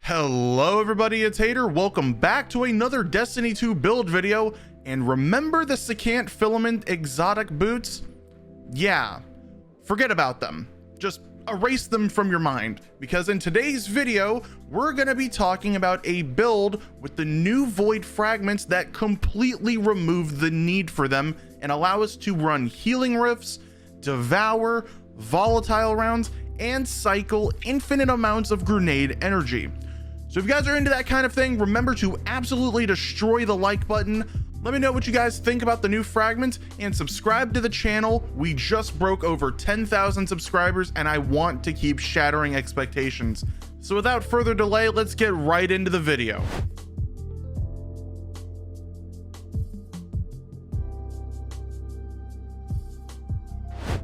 Hello everybody, it's Hater. Welcome back to another Destiny 2 build video. And remember the secant filament exotic boots? Yeah, forget about them. Just erase them from your mind, because in today's video, we're gonna be talking about a build with the new void fragments that completely remove the need for them and allow us to run healing rifts, devour, volatile rounds, and cycle infinite amounts of grenade energy. So if you guys are into that kind of thing, remember to absolutely destroy the like button. Let me know what you guys think about the new fragments and subscribe to the channel. We just broke over 10,000 subscribers and I want to keep shattering expectations. So without further delay, let's get right into the video.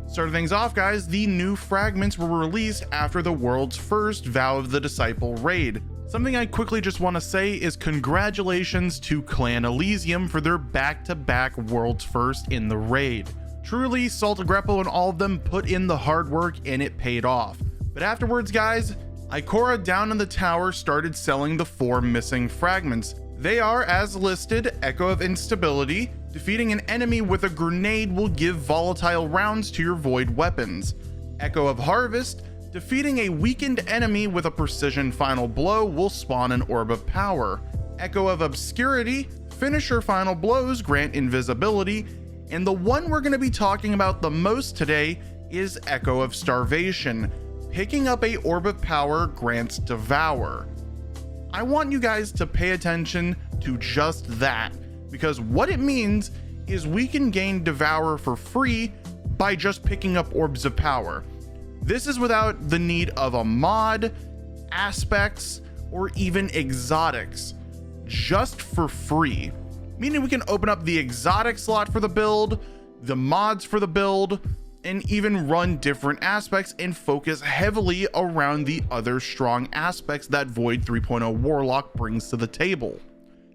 Starting things off, guys, the new fragments were released after the world's first Vow of the Disciple raid. Something I quickly just want to say is congratulations to Clan Elysium for their back-to-back world's first in the raid. Truly, Salt Greppo and all of them put in the hard work and it paid off. But afterwards, guys, Ikora down in the tower started selling the 4 missing fragments. They are, as listed, Echo of Instability. Defeating an enemy with a grenade will give volatile rounds to your void weapons. Echo of Harvest. Defeating a weakened enemy with a precision final blow will spawn an orb of power. Echo of Obscurity. Finisher final blows grant invisibility. And the one we're going to be talking about the most today is Echo of Starvation. Picking up a orb of power grants Devour. I want you guys to pay attention to just that, because what it means is we can gain Devour for free by just picking up orbs of power. This is without the need of a mod, aspects, or even exotics, just for free. Meaning we can open up the exotic slot for the build, the mods for the build, and even run different aspects and focus heavily around the other strong aspects that Void 3.0 Warlock brings to the table.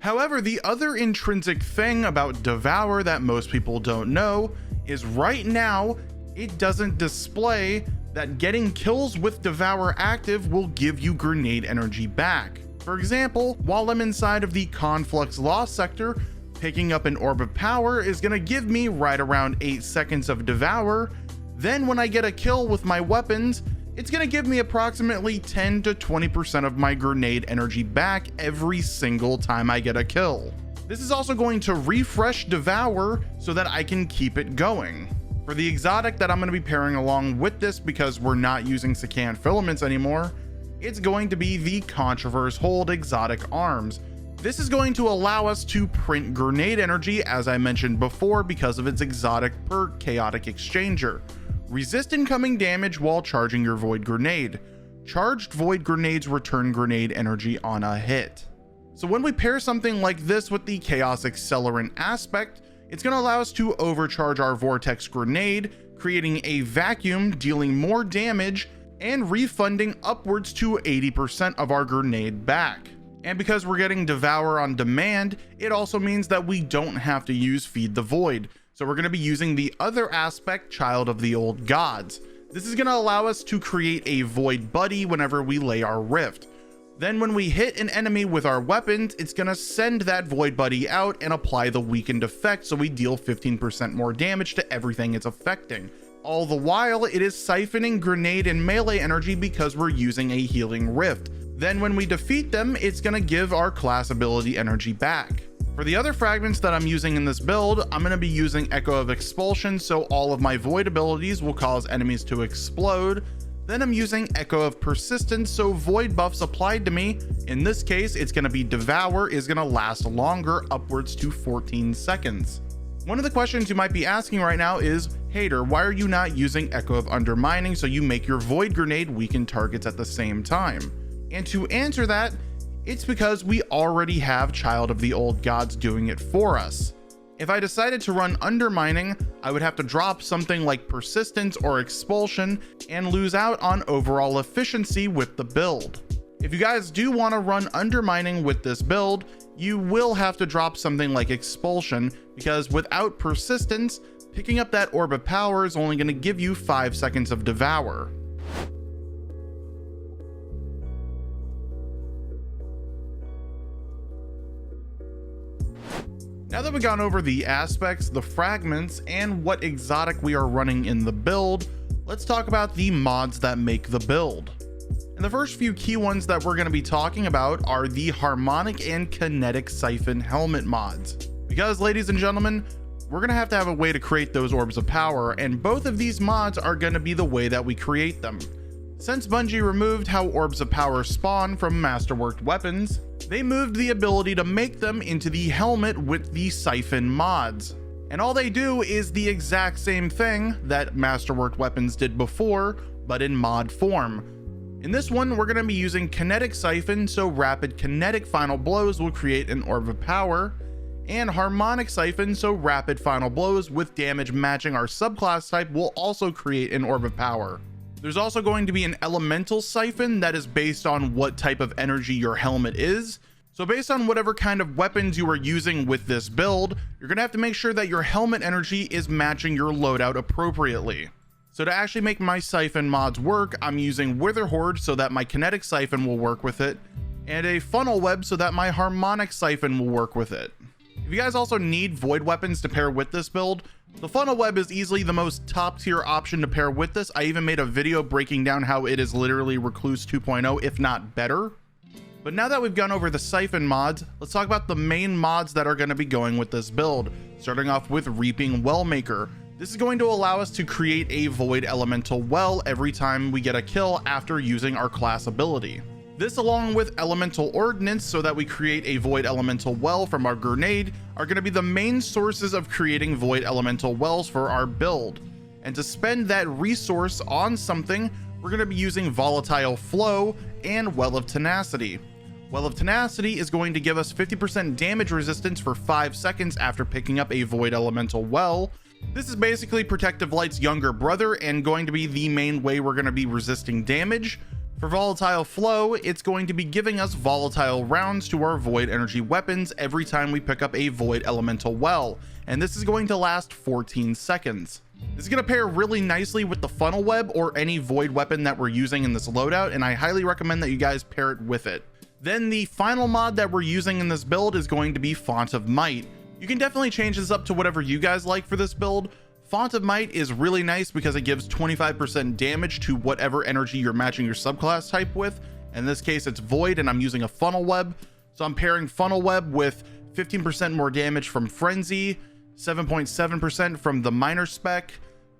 However, the other intrinsic thing about Devour that most people don't know is right now, it doesn't display that getting kills with Devour active will give you grenade energy back. For example, while I'm inside of the Conflux Lost sector, picking up an orb of power is gonna give me right around 8 seconds of Devour. Then when I get a kill with my weapons, it's gonna give me approximately 10 to 20% of my grenade energy back every single time I get a kill. This is also going to refresh Devour so that I can keep it going. For the exotic that I'm going to be pairing along with this, because we're not using secant filaments anymore, it's going to be the Controverse Hold exotic arms. This is going to allow us to print grenade energy, as I mentioned before, because of its exotic perk Chaotic Exchanger. Resist incoming damage while charging your void grenade. Charged void grenades return grenade energy on a hit. So when we pair something like this with the Chaos Accelerant aspect, it's going to allow us to overcharge our Vortex Grenade, creating a vacuum, dealing more damage, and refunding upwards to 80% of our grenade back. And because we're getting Devour on demand, it also means that we don't have to use Feed the Void. So we're going to be using the other aspect, Child of the Old Gods. This is going to allow us to create a Void Buddy whenever we lay our Rift. Then when we hit an enemy with our weapons, it's going to send that Void Buddy out and apply the weakened effect, so we deal 15% more damage to everything it's affecting. All the while, it is siphoning grenade and melee energy because we're using a healing rift. Then when we defeat them, it's going to give our class ability energy back. For the other fragments that I'm using in this build, I'm going to be using Echo of Expulsion, so all of my void abilities will cause enemies to explode. Then I'm using Echo of Persistence, so void buffs applied to me, in this case it's going to be Devour, is going to last longer, upwards to 14 seconds. One of the questions you might be asking right now is, Hater, why are you not using Echo of Undermining so you make your void grenade weaken targets at the same time? And to answer that, it's because we already have Child of the Old Gods doing it for us. If I decided to run Undermining, I would have to drop something like Persistence or Expulsion and lose out on overall efficiency with the build. If you guys do want to run Undermining with this build, you will have to drop something like Expulsion, because without Persistence, picking up that Orb of Power is only going to give you 5 seconds of Devour. Now that we've gone over the aspects, the fragments, and what exotic we are running in the build, let's talk about the mods that make the build. And the first few key ones that we're going to be talking about are the harmonic and kinetic siphon helmet mods. Because, ladies and gentlemen, we're going to have a way to create those orbs of power, and both of these mods are going to be the way that we create them. Since Bungie removed how orbs of power spawn from masterworked weapons, they moved the ability to make them into the helmet with the siphon mods. And all they do is the exact same thing that masterworked weapons did before, but in mod form. In this one, we're going to be using kinetic siphon, so rapid kinetic final blows will create an orb of power, and harmonic siphon, so rapid final blows with damage matching our subclass type will also create an orb of power. There's also going to be an elemental siphon that is based on what type of energy your helmet is. So based on whatever kind of weapons you are using with this build, you're going to have to make sure that your helmet energy is matching your loadout appropriately. So to actually make my siphon mods work, I'm using Wither Horde so that my kinetic siphon will work with it, and a funnel web so that my harmonic siphon will work with it. If you guys also need void weapons to pair with this build, the funnel web is easily the most top tier option to pair with this. I even made a video breaking down how it is literally Recluse 2.0, if not better. But now that we've gone over the siphon mods, let's talk about the main mods that are going to be going with this build, starting off with Reaping Wellmaker. This is going to allow us to create a void elemental well every time we get a kill after using our class ability. This, along with elemental ordnance so that we create a void elemental well from our grenade, are going to be the main sources of creating void elemental wells for our build. And to spend that resource on something, we're going to be using Volatile Flow and Well of Tenacity. Well of Tenacity is going to give us 50% damage resistance for 5 seconds after picking up a void elemental well. This is basically Protective Light's younger brother and going to be the main way we're going to be resisting damage. For Volatile Flow, it's going to be giving us volatile rounds to our void energy weapons every time we pick up a void elemental well, and this is going to last 14 seconds. This is going to pair really nicely with the funnel web or any void weapon that we're using in this loadout, and I highly recommend that you guys pair it with it. Then the final mod that we're using in this build is going to be Font of Might. You can definitely change this up to whatever you guys like for this build. Font of Might is really nice because it gives 25% damage to whatever energy you're matching your subclass type with. In this case, it's Void, and I'm using a funnel web. So I'm pairing funnel web with 15% more damage from Frenzy, 7.7% from the minor spec,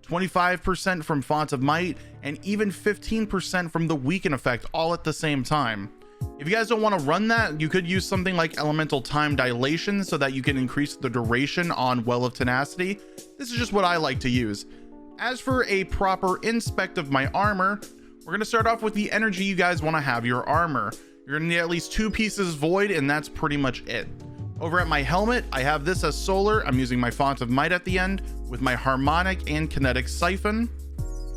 25% from Font of Might, and even 15% from the weaken effect, all at the same time. If you guys don't want to run that, you could use something like Elemental Time Dilation so that you can increase the duration on Well of Tenacity. This is just what I like to use. As for a proper inspect of my armor, we're going to start off with the energy you guys want to have your armor. You're going to need at least 2 pieces void, and that's pretty much it. Over at my helmet, I have this as solar. I'm using my Font of Might at the end with my harmonic and kinetic siphon.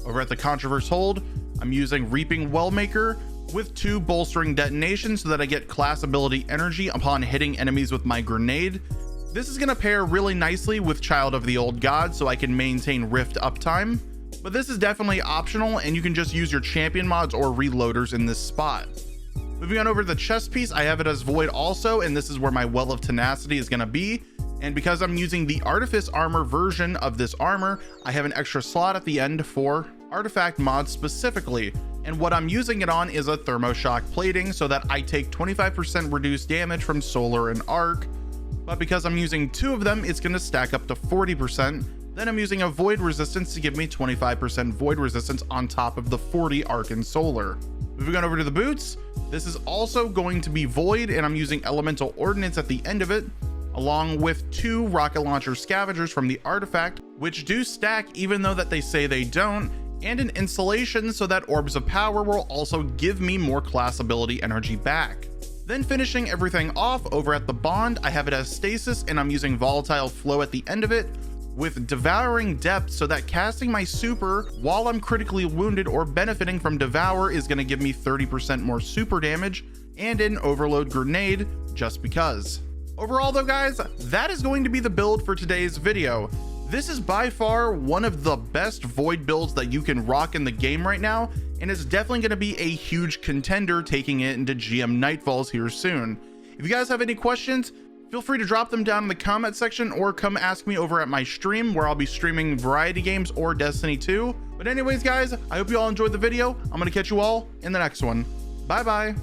Over at the Controverse hold, I'm using Reaping Wellmaker with 2 bolstering detonations so that I get class ability energy upon hitting enemies with my grenade. This is going to pair really nicely with Child of the Old God so I can maintain Rift uptime, but this is definitely optional and you can just use your champion mods or reloaders in this spot. Moving on over to the chest piece, I have it as Void also, and this is where my Well of Tenacity is going to be. And because I'm using the Artifice Armor version of this armor, I have an extra slot at the end for artifact mods specifically. And what I'm using it on is a Thermoshock plating so that I take 25% reduced damage from solar and arc. But because I'm using 2 of them, it's going to stack up to 40%. Then I'm using a void resistance to give me 25% void resistance on top of the 40 arc and solar. Moving on over to the boots, this is also going to be void, and I'm using elemental ordnance at the end of it, along with 2 rocket launcher scavengers from the artifact, which do stack even though that they say they don't, and an installation so that orbs of power will also give me more class ability energy back. Then finishing everything off over at the bond, I have it as stasis, and I'm using Volatile Flow at the end of it with Devouring Depth so that casting my super while I'm critically wounded or benefiting from Devour is going to give me 30% more super damage, and an Overload Grenade just because. Overall though guys, that is going to be the build for today's video. This is by far one of the best void builds that you can rock in the game right now, and it's definitely going to be a huge contender taking it into GM Nightfalls here soon. If you guys have any questions, Feel free to drop them down in the comment section or come ask me over at my stream where I'll be streaming variety games or Destiny 2. But anyways, guys, I hope you all enjoyed the video. I'm going to catch you all in the next one. Bye bye.